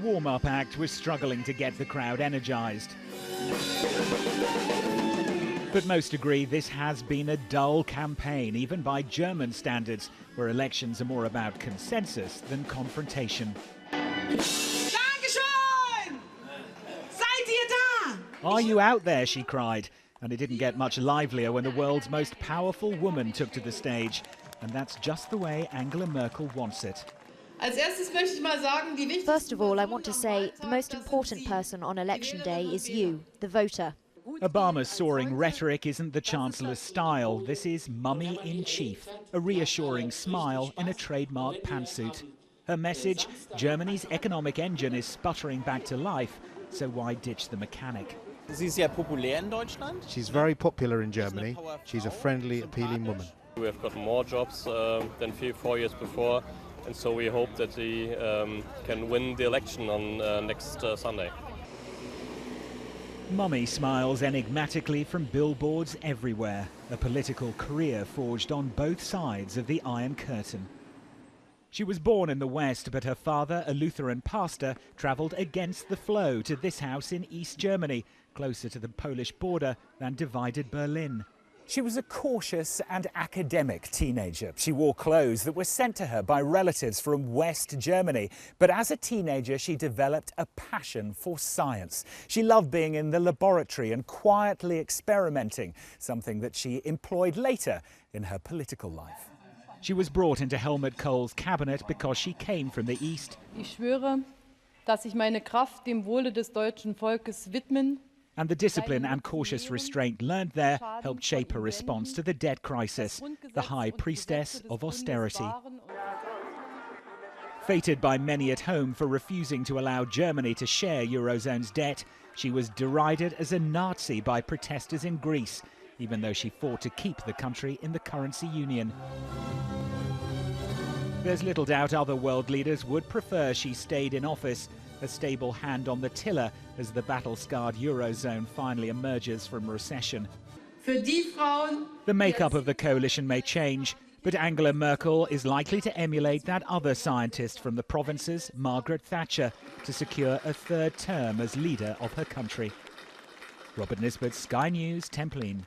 warm-up act was struggling to get the crowd energised. But most agree this has been a dull campaign, even by German standards, where elections are more about consensus than confrontation. Dankeschön! Seid ihr da? Are you out there, she cried. And it didn't get much livelier when the world's most powerful woman took to the stage. And that's just the way Angela Merkel wants it. First of all, I want to say the most important person on election day is you, the voter. Obama's soaring rhetoric isn't the Chancellor's style. This is mummy-in-chief, a reassuring smile in a trademark pantsuit. Her message, Germany's economic engine is sputtering back to life, so why ditch the mechanic? She's very popular in Germany. She's a friendly, appealing woman. We have got more jobs than 4 years before, and so we hope that he can win the election on next Sunday. Mummy smiles enigmatically from billboards everywhere, a political career forged on both sides of the Iron Curtain. She was born in the West, but her father, a Lutheran pastor, travelled against the flow to this house in East Germany, closer to the Polish border than divided Berlin. She was a cautious and academic teenager. She wore clothes that were sent to her by relatives from West Germany. But as a teenager, she developed a passion for science. She loved being in the laboratory and quietly experimenting, something that she employed later in her political life. She was brought into Helmut Kohl's cabinet because she came from the East. Ich schwöre, dass ich meine Kraft dem Wohle des deutschen Volkes widmen. And the discipline and cautious restraint learned there helped shape her response to the debt crisis, the high priestess of austerity. Fated by many at home for refusing to allow Germany to share Eurozone's debt, she was derided as a Nazi by protesters in Greece, even though she fought to keep the country in the currency union. There's little doubt other world leaders would prefer she stayed in office, a stable hand on the tiller as the battle-scarred Eurozone finally emerges from recession. The makeup of the coalition may change, but Angela Merkel is likely to emulate that other scientist from the provinces, Margaret Thatcher, to secure a third term as leader of her country. Robert Nisbet, Sky News, Templin.